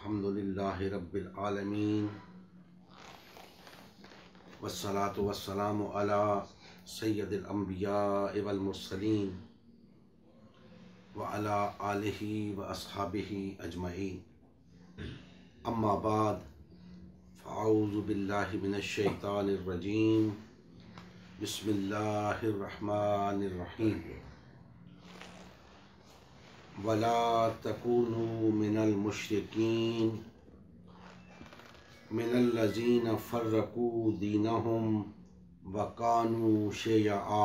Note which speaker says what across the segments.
Speaker 1: अल्हम्दुलिल्लाहि रब्बिल आलमीन वस्सलातु वस्सलामु अला सय्यदिल अंबिया वल मुरसलीन व अला आलिहि व अस्हाबिहि अजमईन। अम्मा बाद फ़अऊज़ु बिल्लाहि मिनश शैतानिर रजीम। बिस्मिल्लाहिर रहमानिर रहीम। वला तकूनू मिनल मुशरिकीन मिनल्लज़ीना फ़र्रक़ू दीनहुम व कानू शियआ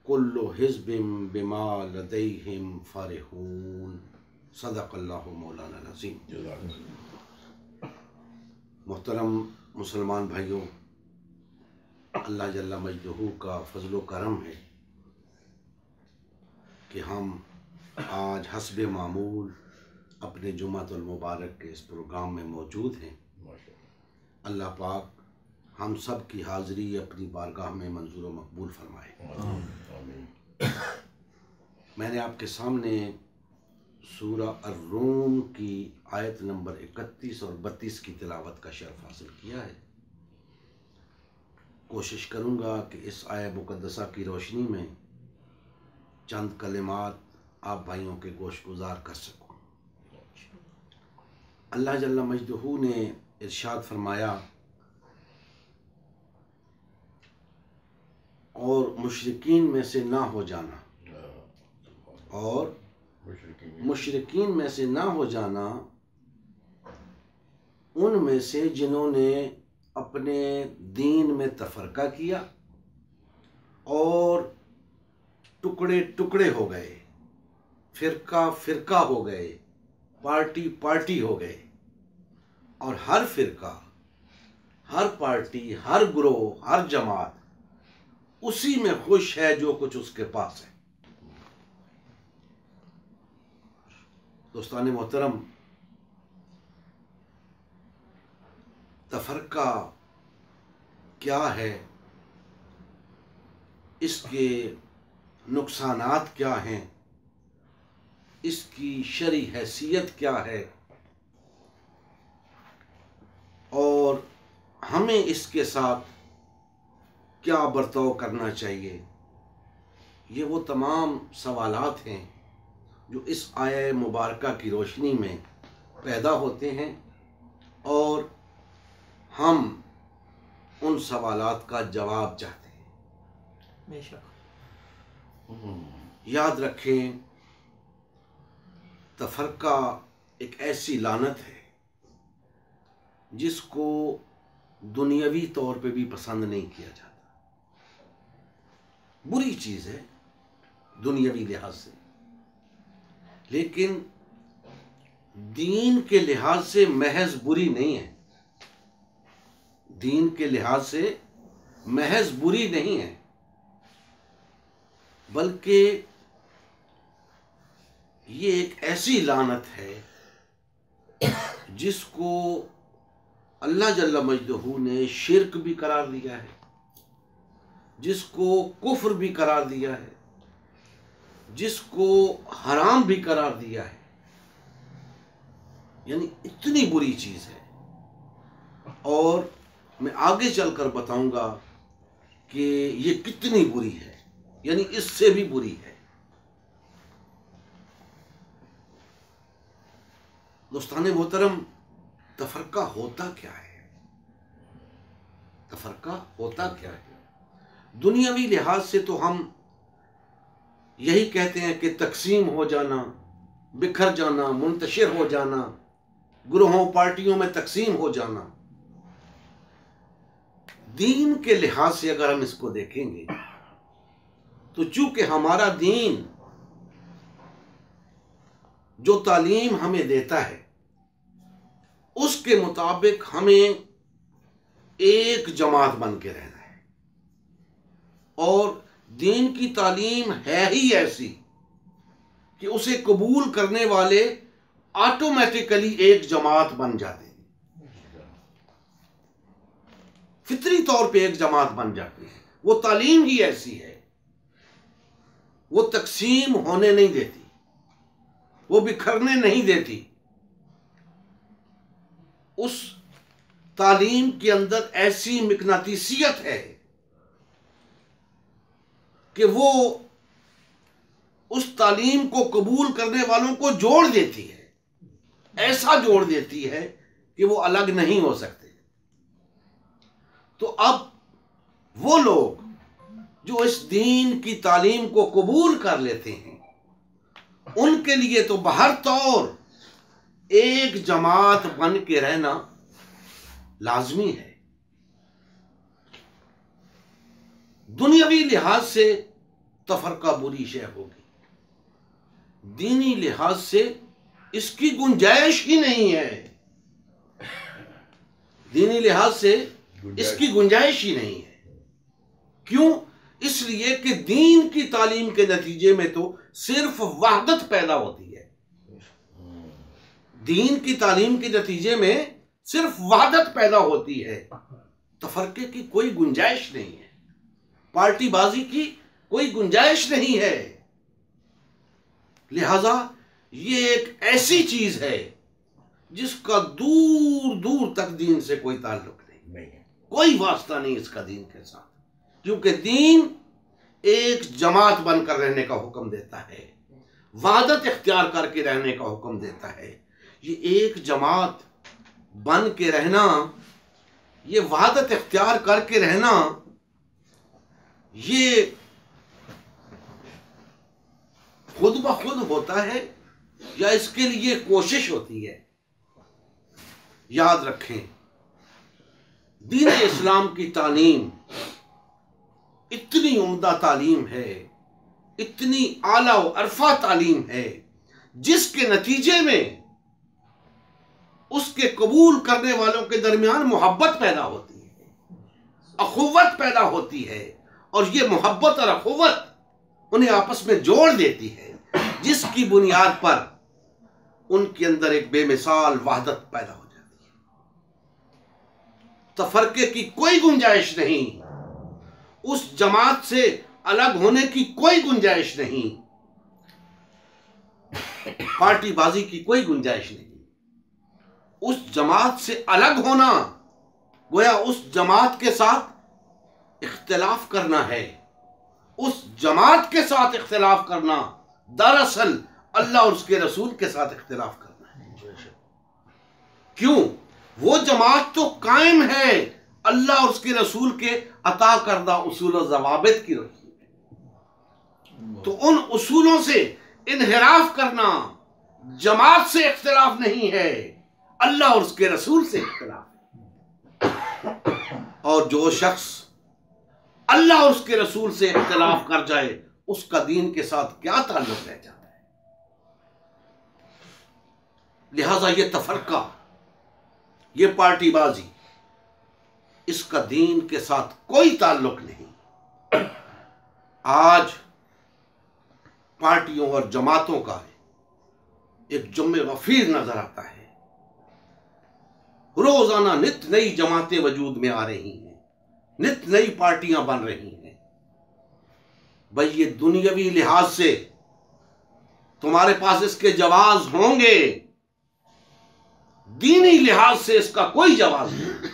Speaker 1: कुल्लु हिज़्बिम बिमा लदैहिम फ़रिहून। सदक़ल्लाहु मौलाना अज़ीम। मोहतरम मुसलमान भाइयों, अल्लाह जल्ला मजदहू का फ़ज़्ल व करम है कि हम आज हस्बे मामूल अपने जुम्मतुल मुबारक के इस प्रोग्राम में मौजूद हैं। अल्लाह पाक हम सब की हाज़िरी अपनी बारगाह में मंजूर व मकबूल फरमाए। मैंने आपके सामने सूरा अर्रूम की आयत नंबर 31 और 32 की तिलावत का शर्फ हासिल किया है। कोशिश करूँगा कि इस आयत मुक़द्दसा की रोशनी में चंद कलिमात आप भाइयों के गोश गुजार कर सकूँ। अल्लाह जल्ला मजदहू ने इरशाद फरमाया, और मुशरिकीन में से ना हो जाना, और मुशरिकीन में से ना हो जाना उनमें से जिन्होंने अपने दीन में तफरका किया और टुकड़े टुकड़े हो गए, फिरका फिरका हो गए, पार्टी पार्टी हो गए। और हर फिरका, हर पार्टी, हर ग्रोह, हर जमात उसी में खुश है जो कुछ उसके पास है। दोस्तान मोहतरम, तफरका क्या है, इसके नुकसानात क्या हैं, इसकी शरई हैसियत क्या है और हमें इसके साथ क्या बर्ताव करना चाहिए, ये वो तमाम सवालात हैं जो इस आया मुबारका की रोशनी में पैदा होते हैं और हम उन सवालात का जवाब चाहते हैं। बेशक याद रखें, तफरका एक ऐसी लानत है जिसको दुनियावी तौर पे भी पसंद नहीं किया जाता। बुरी चीज़ है दुनियावी लिहाज से, लेकिन दीन के लिहाज से महज बुरी नहीं है। दीन के लिहाज से महज बुरी नहीं है, बल्कि ये एक ऐसी लानत है जिसको अल्लाह जल्ला मजदहू ने शिर्क भी करार दिया है, जिसको कुफ्र भी करार दिया है, जिसको हराम भी करार दिया है। यानी इतनी बुरी चीज़ है, और मैं आगे चलकर बताऊंगा कि ये कितनी बुरी है, यानी इससे भी बुरी है। दोस्ताने मोहतरम, तफरका होता क्या है? तफरका होता क्या है? दुनियावी लिहाज से तो हम यही कहते हैं कि तकसीम हो जाना, बिखर जाना, मुंतशिर हो जाना, ग्रोहों पार्टियों में तकसीम हो जाना। दीन के लिहाज से अगर हम इसको देखेंगे तो चूंकि हमारा दीन जो तालीम हमें देता है उसके मुताबिक हमें एक जमात बन के रहना है, और दीन की तालीम है ही ऐसी कि उसे कबूल करने वाले ऑटोमेटिकली एक जमात बन जाते हैं, फितरी तौर पे एक जमात बन जाती है। वो तालीम ही ऐसी है, वो तकसीम होने नहीं देती। वो बिखरने नहीं देती। उस तालीम के अंदर ऐसी मिकनातीसियत है कि वो उस तालीम को कबूल करने वालों को जोड़ देती है, ऐसा जोड़ देती है कि वो अलग नहीं हो सकते। तो अब वो लोग जो इस दीन की तालीम को कबूल कर लेते हैं, उनके लिए तो बहर तौर एक जमात बन के रहना लाजमी है। दुनियावी लिहाज से तफरका बुरी शय होगी, दीनी लिहाज से इसकी गुंजाइश ही नहीं है। दीनी लिहाज से इसकी गुंजाइश ही नहीं है। क्यों? इसलिए कि दीन की तालीम के नतीजे में तो सिर्फ वहदत पैदा होती है। दीन की तालीम के नतीजे में सिर्फ वहदत पैदा होती है, तफरके की कोई गुंजाइश नहीं है, पार्टीबाजी की कोई गुंजाइश नहीं है। लिहाजा ये एक ऐसी चीज है जिसका दूर दूर तक दीन से कोई ताल्लुक नहीं है, कोई वास्ता नहीं इसका दीन के साथ। क्योंकि दीन एक जमात बनकर रहने का हुक्म देता है, वहदत इख्तियार करके रहने का हुक्म देता है। ये एक जमात बन के रहना, ये वहदत इख्तियार करके रहना, ये खुद ब खुद होता है या इसके लिए कोशिश होती है? याद रखें, दीन इस्लाम की तालीम इतनी उम्दा तालीम है, इतनी आला व अरफा तालीम है, जिसके नतीजे में उसके कबूल करने वालों के दरमियान मोहब्बत पैदा होती है, अखुवत पैदा होती है, और ये मोहब्बत और अखुवत उन्हें आपस में जोड़ देती है, जिसकी बुनियाद पर उनके अंदर एक बेमिसाल वहदत पैदा हो जाती है। तफरके की कोई गुंजाइश नहीं, उस जमात से अलग होने की कोई गुंजाइश नहीं, पार्टीबाजी की कोई गुंजाइश नहीं। उस जमात से अलग होना गोया उस जमात के साथ इख्तिलाफ करना है। उस जमात के साथ इख्तिलाफ करना दरअसल अल्लाह और उसके रसूल के साथ इख्तिलाफ करना है। क्यों? वो जमात तो कायम है अल्लाह और उसके रसूल के अता करदा उसूल और ज़वाबित की रोशनी में। तो उन उसूलों से इन्हिराफ करना जमात से इख्तिलाफ नहीं है, अल्लाह और उसके रसूल से इख्तिलाफ है। और जो शख्स अल्लाह और उसके रसूल से इख्तिलाफ कर जाए, उसका दीन के साथ क्या ताल्लुक रह जाता है? लिहाजा ये तफरका, ये पार्टीबाजी, इसका दीन के साथ कोई ताल्लुक नहीं। आज पार्टियों और जमातों का एक जुम्मे गफीर नजर आता है। रोजाना नित नई जमातें वजूद में आ रही हैं, नित नई पार्टियां बन रही हैं। भाई ये दुनियावी लिहाज से तुम्हारे पास इसके जवाब होंगे, दीनी लिहाज से इसका कोई जवाब नहीं।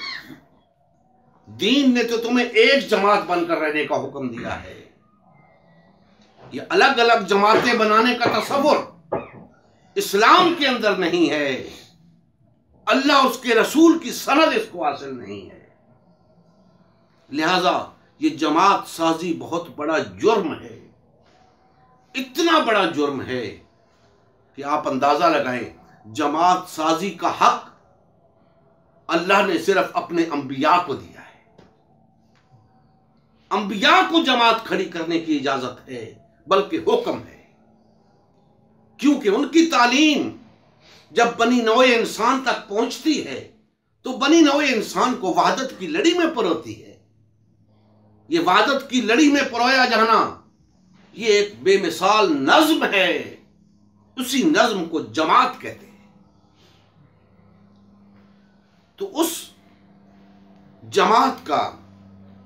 Speaker 1: दीन ने तो तुम्हें एक जमात बनकर रहने का हुक्म दिया है। ये अलग अलग जमातें बनाने का तसव्वुर इस्लाम के अंदर नहीं है, अल्लाह उसके रसूल की सनद इसको हासिल नहीं है। लिहाजा ये जमात साजी बहुत बड़ा जुर्म है, इतना बड़ा जुर्म है कि आप अंदाजा लगाएं, जमात साजी का हक अल्लाह ने सिर्फ अपने अंबिया को दिया है। अंबिया को जमात खड़ी करने की इजाजत है, बल्कि हुक्म है। क्योंकि उनकी तालीम जब बनी नौए इंसान तक पहुंचती है तो बनी नौए इंसान को वहदत की लड़ी में परोती है। ये वहदत की लड़ी में परोया जाना ये एक बेमिसाल नज्म है, उसी नज्म को जमात कहते हैं। तो उस जमात का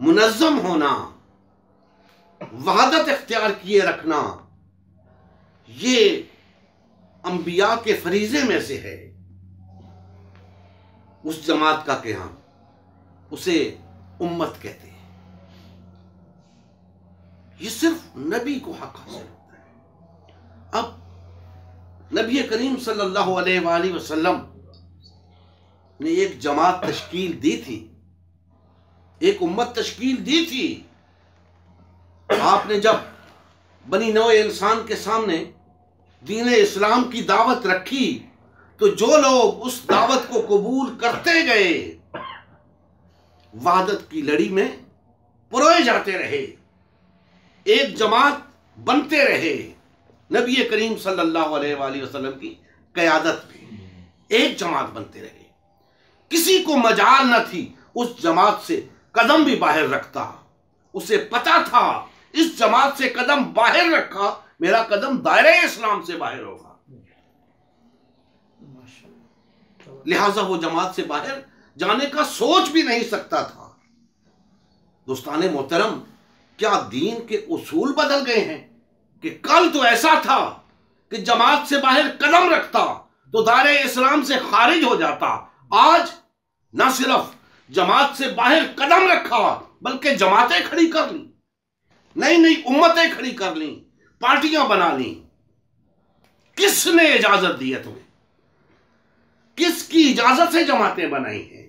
Speaker 1: मुनज़्ज़म होना, वहदत इख्तियार किए रखना, ये अंबिया के फरीजे में से है, उस जमात का क़याम, उसे उम्मत कहते हैं। ये सिर्फ नबी को हक हासिल होता है। अब नबी करीम सल्लल्लाहु अलैहि वसल्लम ने एक जमात तश्कील दी थी, एक उम्मत तश्कील दी थी। आपने जब बनी नौ इंसान के सामने दीन इस्लाम की दावत रखी तो जो लोग उस दावत को कबूल करते गए वहदत की लड़ी में पुरोए जाते रहे, एक जमात बनते रहे। नबी करीम सल्लल्लाहु अलैहि वसल्लम की क़यादत में एक जमात बनते रहे। किसी को मजाल न थी उस जमात से कदम भी बाहर रखता। उसे पता था इस जमात से कदम बाहर रखा, मेरा कदम दायरे इस्लाम से बाहर होगा, लिहाजा वो जमात से बाहर जाने का सोच भी नहीं सकता था। दोस्ताने मोहतरम, क्या दीन के उसूल बदल गए हैं कि कल तो ऐसा था कि जमात से बाहर कदम रखता तो दायरे इस्लाम से खारिज हो जाता, आज न सिर्फ जमात से बाहर कदम रखा बल्कि जमातें खड़ी कर ली, नई नई उम्मतें खड़ी कर ली, पार्टियां बना ली। किसने इजाजत दी है तुम्हें? किसकी इजाजत से जमातें बनाई हैं?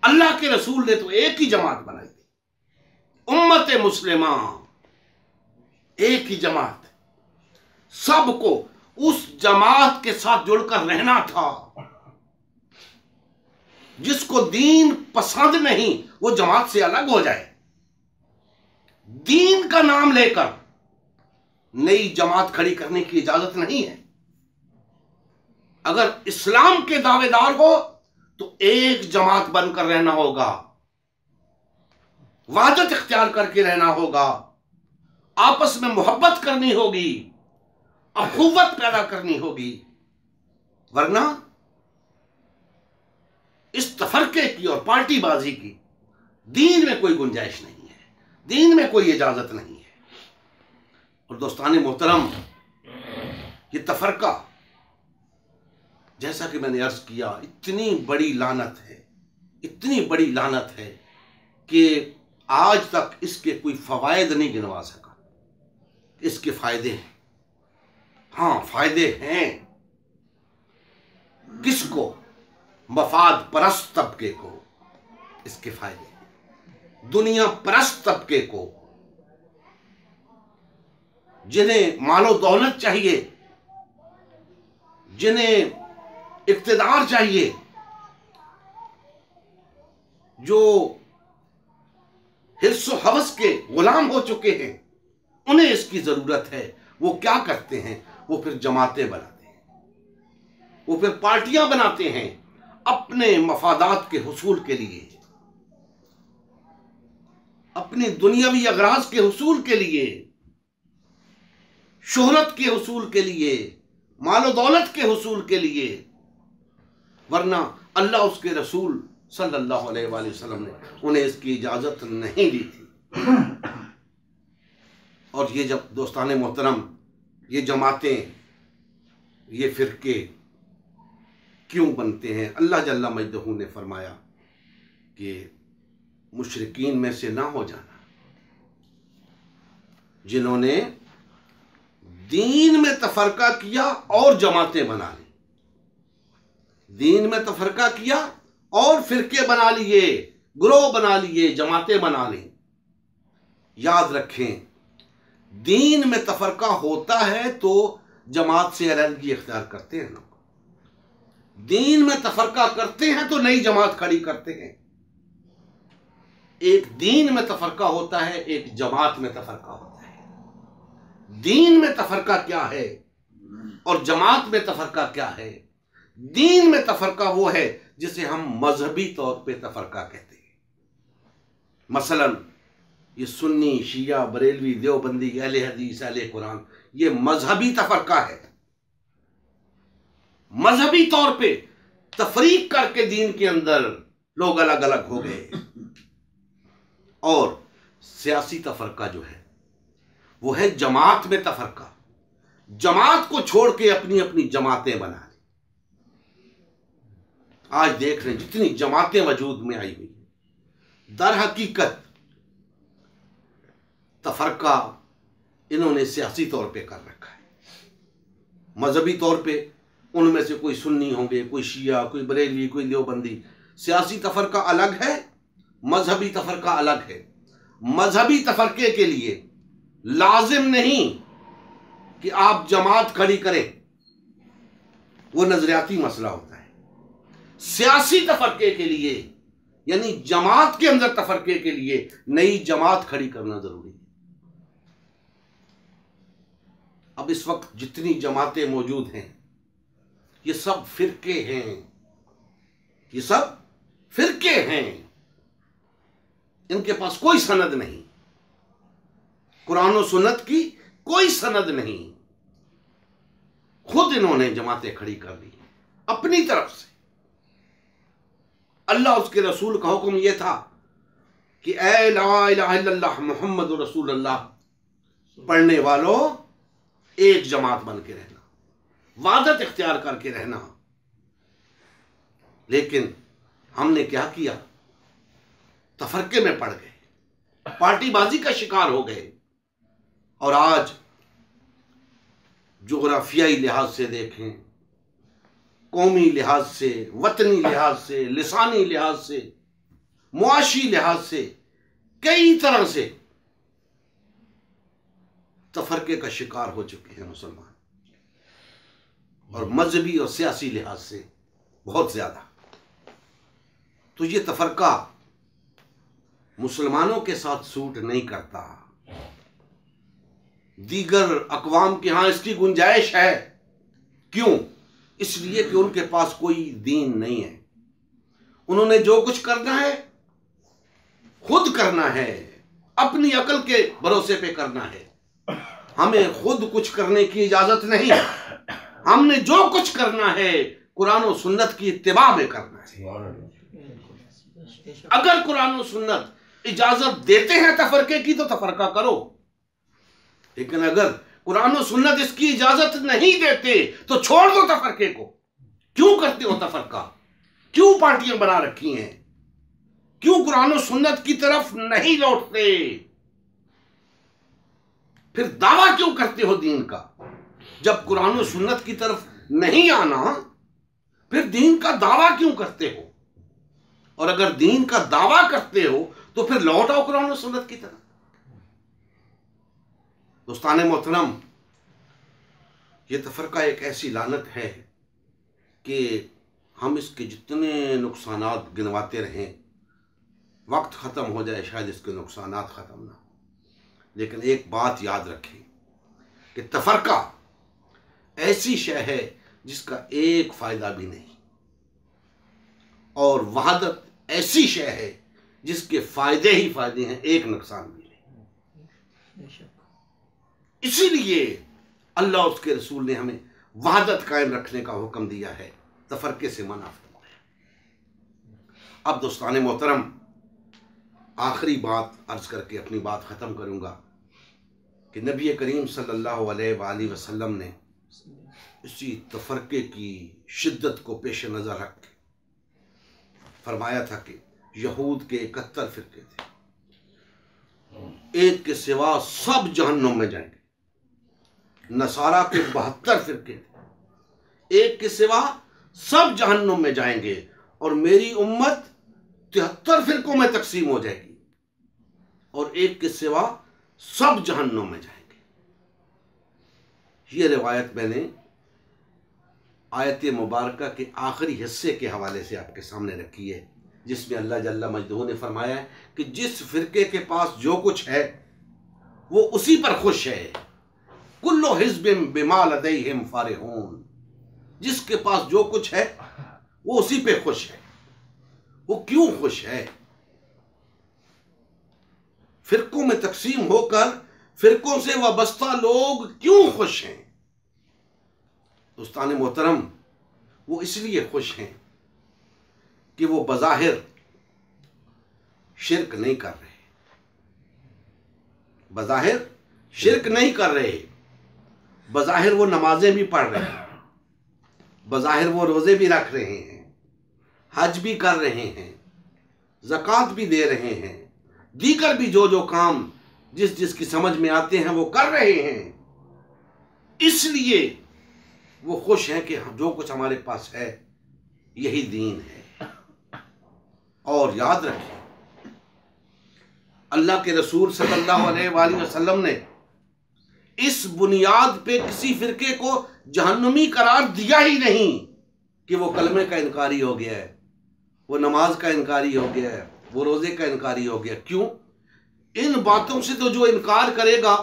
Speaker 1: अल्लाह के रसूल ने तो एक ही जमात बनाई थी, उम्मत मुस्लिमा, एक ही जमात। सबको उस जमात के साथ जुड़कर रहना था। जिसको दीन पसंद नहीं वो जमात से अलग हो जाए। दीन का नाम लेकर नई जमात खड़ी करने की इजाजत नहीं है। अगर इस्लाम के दावेदार हो तो एक जमात बनकर रहना होगा, वहदत इख्तियार करके रहना होगा, आपस में मोहब्बत करनी होगी, अखुवत पैदा करनी होगी, वरना इस तफरके की और पार्टीबाजी की दीन में कोई गुंजाइश नहीं है, दीन में कोई इजाजत नहीं है। और दोस्ताने मोहतरम, ये तफरका, जैसा कि मैंने अर्ज किया, इतनी बड़ी लानत है, इतनी बड़ी लानत है कि आज तक इसके कोई फवायद नहीं गिनवा सका। इसके फायदे हैं, हाँ फायदे हैं। किसको? मफाद परस्त तबके को इसके फायदे हैं, दुनिया परस्त तबके को, जिन्हें मालो दौलत चाहिए, जिन्हें इक्तिदार चाहिए, जो हिर्सो हवस के गुलाम हो चुके हैं, उन्हें इसकी जरूरत है। वो क्या करते हैं? वो फिर जमातें बनाते हैं, वो फिर पार्टियां बनाते हैं अपने मफादात के हुसूल के लिए, अपनी दुनियावी अगराज के हुसूल के लिए, शोहरत के हुसूल के लिए, मालो दौलत के हुसूल के लिए। वरना अल्लाह उसके रसूल सल्लल्लाहु अलैहि वसल्लम ने उन्हें इसकी इजाजत नहीं दी थी। और ये जब दोस्ताने मोहतरम, ये जमातें, ये फिरके क्यों बनते हैं? अल्लाह जल्ला मजदहू ने फरमाया कि मुशरिकीन में से ना हो जाना जिन्होंने दीन में तफरका किया और जमातें बना ली, दीन में तफरका किया और फिरके बना लिए, ग्रोह बना लिए, जमातें बना ली। याद रखें, दीन में तफरका होता है तो जमात से अलहदगी इख्तियार करते हैं लोग, दीन में तफरका करते हैं तो नई जमात खड़ी करते हैं। एक दीन में तफरका होता है, एक जमात में तफरका होता है। दीन में तफरका क्या है और जमात में तफरका क्या है? दीन में तफरका वो है जिसे हम मजहबी तौर पे तफरका कहते हैं। मसलन ये सुन्नी, शिया, बरेलवी, देवबंदी, अहले हदीस, अहले कुरान, ये मजहबी तफरका है। मजहबी तौर पे तफरीक करके दीन के अंदर लोग अलग अलग हो गए। और सियासी तफरका जो है वो है जमात में तफरका। जमात को छोड़ के अपनी अपनी जमातें बना ली। आज देख रहे हैं जितनी जमातें वजूद में आई हुई है, दर हकीकत तफरका इन्होंने सियासी तौर पे कर रखा है। मजहबी तौर पे उनमें से कोई सुन्नी होंगे, कोई शिया, कोई बरेली, कोई देवबंदी। सियासी तफरका अलग है, मजहबी तफरका अलग है। मजहबी तफरके के लिए लाजिम नहीं कि आप जमात खड़ी करें, वो नजरियाती मसला होता है। सियासी तफरके के लिए यानी जमात के अंदर तफरके के लिए नई जमात खड़ी करना जरूरी है। अब इस वक्त जितनी जमातें मौजूद हैं ये सब फिरके हैं, ये सब फिरके हैं। इनके पास कोई सनद नहीं, कुरान और सुन्नत की कोई सनद नहीं। खुद इन्होंने जमातें खड़ी कर ली अपनी तरफ से। अल्लाह उसके रसूल का हुक्म यह था कि ऐ ला इलाहा इल्लल्लाह मुहम्मद रसूलुल्लाह पढ़ने वालों एक जमात बन के रहना, वादत इख्तियार करके रहना। लेकिन हमने क्या किया, तफरके में पड़ गए, पार्टीबाजी का शिकार हो गए। और आज जोग्राफियाई लिहाज से देखें, कौमी लिहाज से, वतनी लिहाज से, लिसानी लिहाज से, मुआशी लिहाज से, कई तरह से तफरके का शिकार हो चुके हैं मुसलमान, और मजहबी और सियासी लिहाज से बहुत ज्यादा। तो ये तफरका मुसलमानों के साथ सूट नहीं करता। दीगर अकवाम के यहां इसकी गुंजाइश है। क्यों? इसलिए कि उनके पास कोई दीन नहीं है। उन्होंने जो कुछ करना है खुद करना है, अपनी अकल के भरोसे पे करना है। हमें खुद कुछ करने की इजाजत नहीं। हमने जो कुछ करना है कुरान और सुन्नत की इत्तिबा में करना है। अगर कुरान और सुन्नत इजाजत देते हैं तफरके की तो तफरका करो, लेकिन अगर कुरान और सुन्नत इसकी इजाजत नहीं देते तो छोड़ दो तफरके को। क्यों करते हो तफरका? क्यों पार्टियां बना रखी हैं? क्यों कुरान और सुन्नत की तरफ नहीं लौटते? फिर दावा क्यों करते हो दीन का? जब कुरान और सुन्नत की तरफ नहीं आना, फिर दीन का दावा क्यों करते हो? और अगर दीन का दावा करते हो तो फिर लौट आओ कुरान और सुन्नत की तरफ। दोस्ताने मोहतरम, ये तफरका एक ऐसी लानत है कि हम इसके जितने नुकसानात गिनवाते रहें, वक्त ख़त्म हो जाए शायद इसके नुकसानात ख़त्म ना हो। लेकिन एक बात याद रखें कि तफरका ऐसी शय है जिसका एक फ़ायदा भी नहीं, और वहादत ऐसी शय है जिसके फ़ायदे ही फ़ायदे हैं, एक नुकसान भी नहीं। इसीलिए अल्लाह उसके रसूल ने हमें वहादत कायम रखने का हुक्म दिया है, तफरके से मना फरमाया। अब दोस्ताने मोहतरम, आखिरी बात अर्ज करके अपनी बात ख़त्म करूँगा कि नबी करीम सल्लल्लाहु अलैहि वसल्लम ने इसी तफरके की शिद्दत को पेश नज़र रख के फरमाया था कि यहूद के 71 फिरके थे, एक के सिवा सब जहन्नुम में जाएंगे। नसारा के 72 फिरके थे, एक के सिवा सब जहन्नुम में जाएंगे, और मेरी उम्मत 73 फिरकों में तकसीम हो जाएगी, और एक के सिवा सब जहन्नुम में जाएंगे। ये रिवायत मैंने आयत मुबारका के आखिरी हिस्से के हवाले से आपके सामने रखी है, जिसमें अल्लाह जल्ला मजदूह ने फरमाया है कि जिस फिरके के पास जो कुछ है वो उसी पर खुश है। कुल्लु हिज़्बिम बिमा लदैहिम फारिहून, जिसके पास जो कुछ है वो उसी पे खुश है। वो क्यों खुश है? फिरकों में तकसीम होकर फिरकों से वाबस्ता लोग क्यों खुश हैं? दोस्ताने मोहतरम, वो इसलिए खुश हैं कि वो बज़ाहिर शिर्क नहीं कर रहे, बज़ाहिर शिर्क नहीं कर रहे, बज़ाहिर वो नमाजें भी पढ़ रहे हैं, बज़ाहिर वो रोज़े भी रख रहे हैं, हज भी कर रहे हैं, ज़कात भी दे रहे हैं, दीगर भी जो जो काम जिस जिसकी समझ में आते हैं वो कर रहे हैं। इसलिए वो खुश हैं कि जो कुछ हमारे पास है यही दीन है। और याद रखें, अल्लाह के रसूल सल्लल्लाहु अलैहि वसल्लम ने इस बुनियाद पे किसी फिरके को जहन्नुमी करार दिया ही नहीं कि वो कलमे का इनकारी हो गया है, वो नमाज का इनकारी हो गया है, वो रोजे का इनकारी हो गया। क्यों? इन बातों से तो जो इनकार करेगा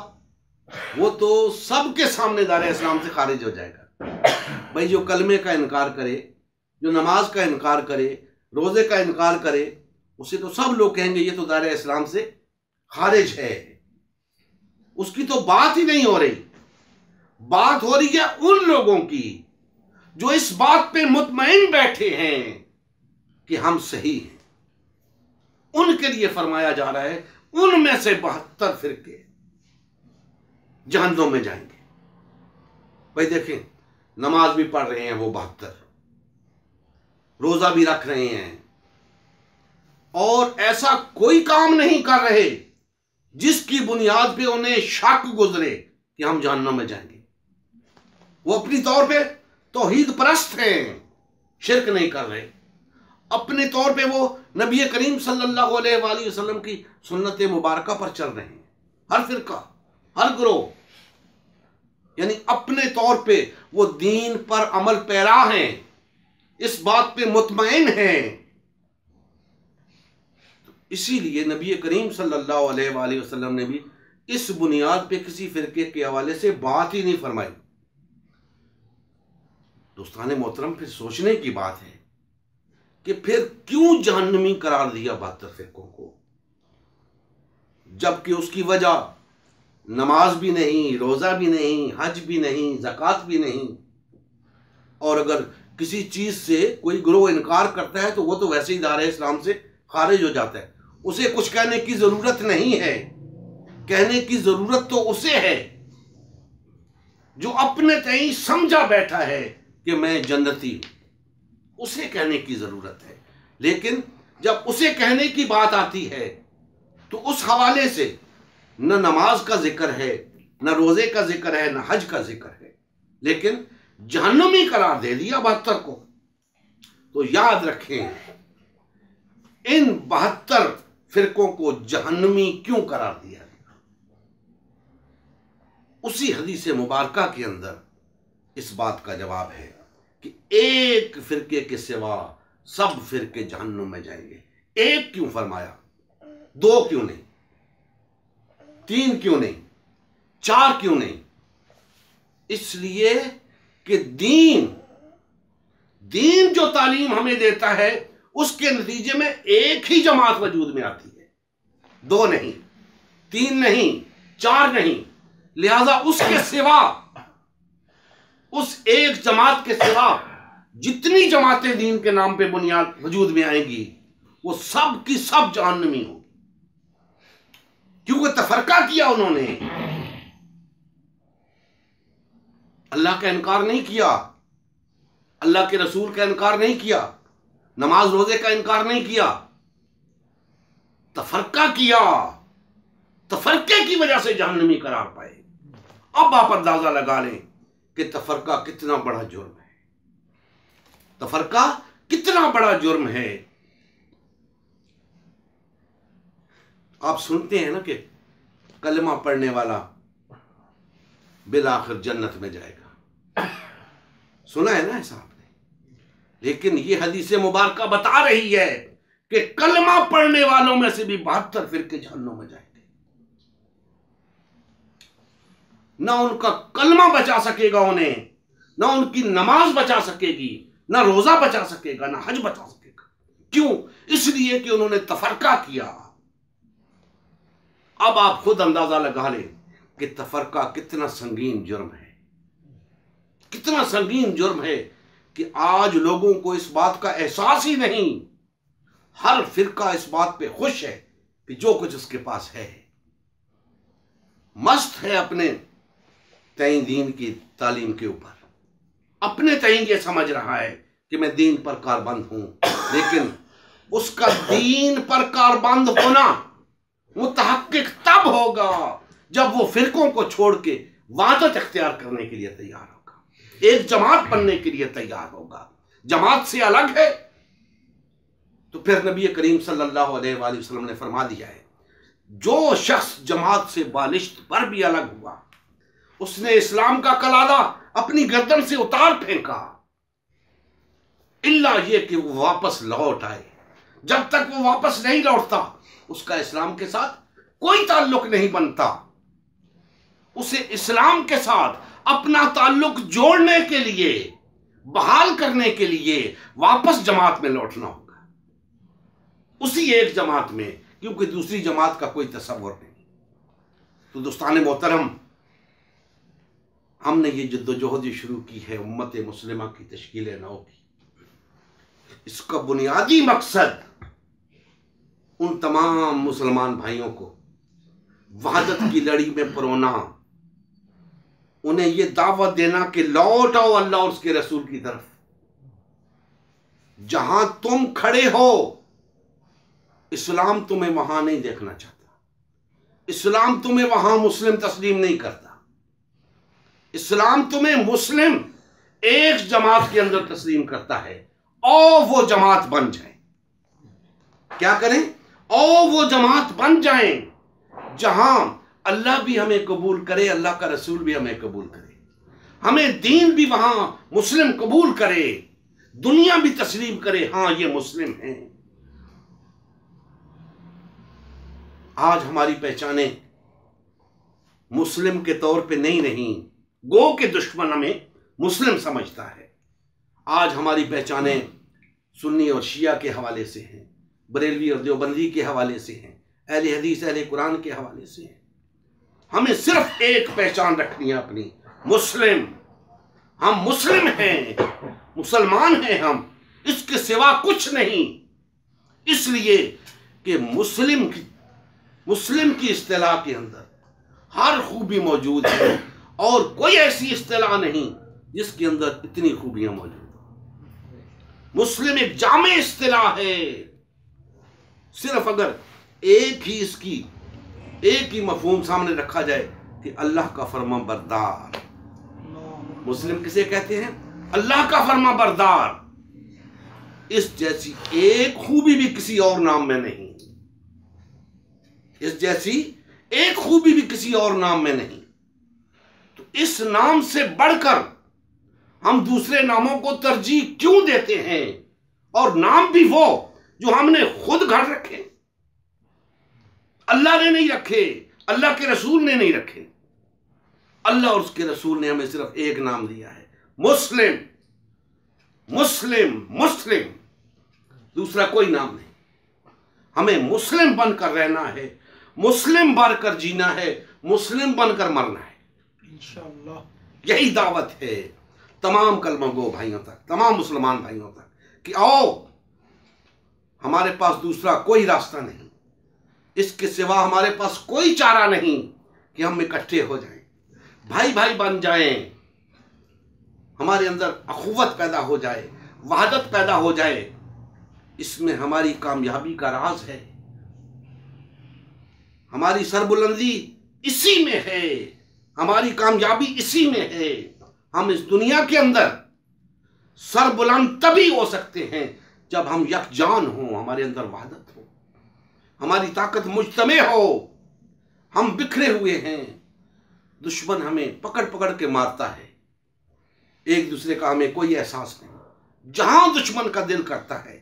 Speaker 1: वो तो सबके सामने दायरे इस्लाम से खारिज हो जाएगा। भाई जो कलमे का इनकार करे, जो नमाज का इनकार करे, रोजे का इनकार करे, उसे तो सब लोग कहेंगे ये तो दायरे इस्लाम से खारिज है। उसकी तो बात ही नहीं हो रही। बात हो रही है उन लोगों की जो इस बात पे मुतमईन बैठे हैं कि हम सही हैं। उनके लिए फरमाया जा रहा है उनमें से 72 फिरके जहन्नुम में जाएंगे। भाई देखें, नमाज भी पढ़ रहे हैं वो 72, रोजा भी रख रहे हैं, और ऐसा कोई काम नहीं कर रहे जिसकी बुनियाद पे उन्हें शक गुजरे कि हम जहन्नुम में जाएंगे। वो अपनी तौर पे तौहीद परस्त हैं, शिरक नहीं कर रहे। अपने तौर पे वो नबी करीम सल्लल्लाहु अलैहि वसल्लम की सुन्नत मुबारका पर चल रहे हैं। हर फिरका, हर ग्रोह, यानी अपने तौर पे वो दीन पर अमल पैरा हैं, इस बात पे मुतमईन हैं। इसीलिए नबी करीम सल्लल्लाहु अलैहि वसल्लम ने भी इस बुनियाद पे किसी फिरके के हवाले से बात ही नहीं फरमाई। दोस्ताने मोहतरम, फिर सोचने की बात है कि फिर क्यों जहन्नमी करार दिया 72 फिरकों को, जबकि उसकी वजह नमाज भी नहीं, रोजा भी नहीं, हज भी नहीं, ज़कात भी नहीं। और अगर किसी चीज से कोई ग्रोह इनकार करता है तो वो तो वैसे ही दायरे इस्लाम से खारिज हो जाता है। उसे कुछ कहने की जरूरत नहीं है। कहने की जरूरत तो उसे है जो अपने तय समझा बैठा है कि मैं जन्नती हूं, उसे कहने की जरूरत है। लेकिन जब उसे कहने की बात आती है तो उस हवाले से न नमाज का जिक्र है, न रोजे का जिक्र है, न हज का जिक्र है, लेकिन जहन्नुमी करार दे दिया 72 को। तो याद रखें, इन 72 फिरकों को जहन्नुमी क्यों करार दिया गया? उसी हदीस मुबारका के अंदर इस बात का जवाब है कि एक फिरके के सिवा सब फिरके जहन्नुम में जाएंगे। एक क्यों फरमाया? 2 क्यों नहीं? 3 क्यों नहीं? 4 क्यों नहीं? इसलिए कि दीन जो तालीम हमें देता है उसके नतीजे में एक ही जमात वजूद में आती है, 2 नहीं, 3 नहीं, 4 नहीं। लिहाजा उसके सिवा, उस एक जमात के सिवा जितनी जमातें दीन के नाम पे बुनियाद वजूद में आएंगी वो सब की सब जहन्नमी होगी, क्योंकि तफरका किया उन्होंने। अल्लाह का इनकार नहीं किया, अल्लाह के रसूल का इनकार नहीं किया, नमाज रोजे का इनकार नहीं किया, तफरका किया। तफरके की वजह से जहन्नमी करार पाए। अब आप अंदाजा लगा लें कि तफरका कितना बड़ा जुर्म है। तफरका कितना बड़ा जुर्म है। आप सुनते हैं ना कि कलमा पढ़ने वाला बिलाखिर जन्नत में जाएगा, सुना है ना ऐसा आपने? लेकिन ये हदीस मुबारका बता रही है कि कलमा पढ़ने वालों में से भी 72 फिरके जहन्नुम में जाएंगे। ना उनका कलमा बचा सकेगा उन्हें, ना उनकी नमाज बचा सकेगी, ना रोजा बचा सकेगा, ना हज बचा सकेगा। क्यों? इसलिए कि उन्होंने तफरका किया। अब आप खुद अंदाजा लगा लें कि तफरका कितना संगीन जुर्म है, कितना संगीन जुर्म है कि आज लोगों को इस बात का एहसास ही नहीं। हर फिरका इस बात पे खुश है कि जो कुछ उसके पास है, मस्त है अपने तय दीन की तालीम के ऊपर अपने तय ये समझ रहा है कि मैं दीन पर कारबंद हूं, लेकिन उसका दीन पर कारबंद होना मुतहक्किक तब होगा जब वो फिरकों को छोड़ के वादत इख्तियार करने के लिए तैयार होगा, एक जमात बनने के लिए तैयार होगा। जमात से अलग है तो फिर नबी करीम सल्लल्लाहु अलैहि वसल्लम ने फरमा दिया है, जो शख्स जमात से बालिश्त पर भी अलग हुआ, उसने इस्लाम का कलादा अपनी गर्दन से उतार फेंका, इल्ला ये कि वो वापस लौट आए। जब तक वो वापस नहीं लौटता उसका इस्लाम के साथ कोई ताल्लुक नहीं बनता। उसे इस्लाम के साथ अपना ताल्लुक जोड़ने के लिए, बहाल करने के लिए वापस जमात में लौटना होगा, उसी एक जमात में, क्योंकि दूसरी जमात का कोई तसव्वुर नहीं। तो दोस्तान मोहतरम, हमने ये जद्दोजहद शुरू की है उम्मत मुस्लिमा की तश्कील नौ की। इसका बुनियादी मकसद उन तमाम मुसलमान भाइयों को वहदत की लड़ी में परोना, उन्हें यह दावत देना कि लौट आओ अल्लाह और उसके रसूल की तरफ। जहां तुम खड़े हो इस्लाम तुम्हें वहां नहीं देखना चाहता, इस्लाम तुम्हें वहां मुस्लिम तस्लीम नहीं करता। इस्लाम तुम्हें मुस्लिम एक जमात के अंदर तस्लीम करता है, और वो जमात बन जाए। क्या करें? और वो जमात बन जाएं जहां अल्लाह भी हमें कबूल करे, अल्लाह का रसूल भी हमें कबूल करे, हमें दीन भी वहां मुस्लिम कबूल करे, दुनिया भी तस्लीम करे, हां ये मुस्लिम हैं। आज हमारी पहचाने मुस्लिम के तौर पे नहीं रही, गो के दुश्मन हमें मुस्लिम समझता है। आज हमारी पहचाने सुन्नी और शिया के हवाले से हैं, बरेलवी और देवबंदी के हवाले से हैं, अहले हदीस अहले कुरान के हवाले से हैं। हमें सिर्फ एक पहचान रखनी है अपनी, मुस्लिम। हम मुस्लिम हैं, मुसलमान हैं हम, इसके सिवा कुछ नहीं। इसलिए कि मुस्लिम की इस्तिलाह के अंदर हर खूबी मौजूद है, और कोई ऐसी इस्तिलाह नहीं जिसके अंदर इतनी खूबियां मौजूद हो। मुस्लिम एक जामे इस्तिलाह है। सिर्फ अगर एक ही मफहूम सामने रखा जाए कि अल्लाह का फर्मा बरदार, मुस्लिम किसे कहते हैं? अल्लाह का फर्मा बरदार। इस जैसी एक खूबी भी किसी और नाम में नहीं, इस जैसी एक खूबी भी किसी और नाम में नहीं। तो इस नाम से बढ़कर हम दूसरे नामों को तरजीह क्यों देते हैं? और नाम भी वो जो हमने खुद घर रखे, अल्लाह ने नहीं रखे, अल्लाह के रसूल ने नहीं रखे। अल्लाह और उसके रसूल ने हमें सिर्फ एक नाम दिया है, मुस्लिम। मुस्लिम मुस्लिम, दूसरा कोई नाम नहीं। हमें मुस्लिम बनकर रहना है, मुस्लिम बनकर जीना है, मुस्लिम बनकर मरना है इंशाअल्लाह। यही दावत है तमाम कलमगो भाइयों तक, तमाम मुसलमान भाइयों तक, कि आओ, हमारे पास दूसरा कोई रास्ता नहीं, इसके सिवा हमारे पास कोई चारा नहीं कि हम इकट्ठे हो जाएं, भाई भाई बन जाएं, हमारे अंदर अखुवत पैदा हो जाए, वहदत पैदा हो जाए। इसमें हमारी कामयाबी का राज है, हमारी सरबुलंदी इसी में है, हमारी कामयाबी इसी में है। हम इस दुनिया के अंदर सरबुलंद तभी हो सकते हैं जब हम यकजान हो, हमारे अंदर वहदत हो, हमारी ताकत मुज्तमे हो। हम बिखरे हुए हैं, दुश्मन हमें पकड़ पकड़ के मारता है, एक दूसरे का हमें कोई एहसास नहीं। जहां दुश्मन का दिल करता है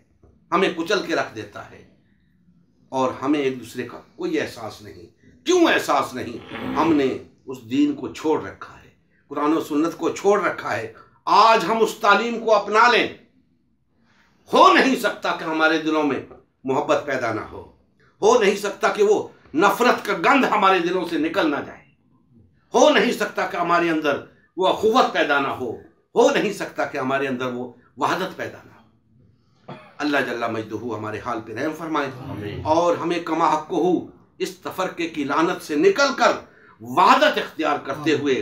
Speaker 1: हमें कुचल के रख देता है, और हमें एक दूसरे का कोई एहसास नहीं। क्यों एहसास नहीं? हमने उस दीन को छोड़ रखा है, कुरान और सुन्नत को छोड़ रखा है। आज हम उस तालीम को अपना लें, हो नहीं सकता कि हमारे दिलों में मोहब्बत पैदा ना हो नहीं सकता कि वो नफरत का गंध हमारे दिलों से निकल ना जाए, हो नहीं सकता कि हमारे अंदर वो अखुवत पैदा ना हो नहीं सकता कि हमारे अंदर वो वहदत पैदा ना हो। अल्लाह जल्ला मजदहू हमारे हाल पे रहम फरमाए, और हमें कमा हक़्क़ुहू इस तफरके की लानत से निकल कर वहदत इख्तियार करते हुए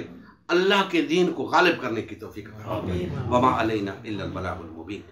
Speaker 1: अल्लाह के दीन को गालिब करने की तौफीक अता फरमाए। वमा अलैना इल्लल बलागुल मुबीन।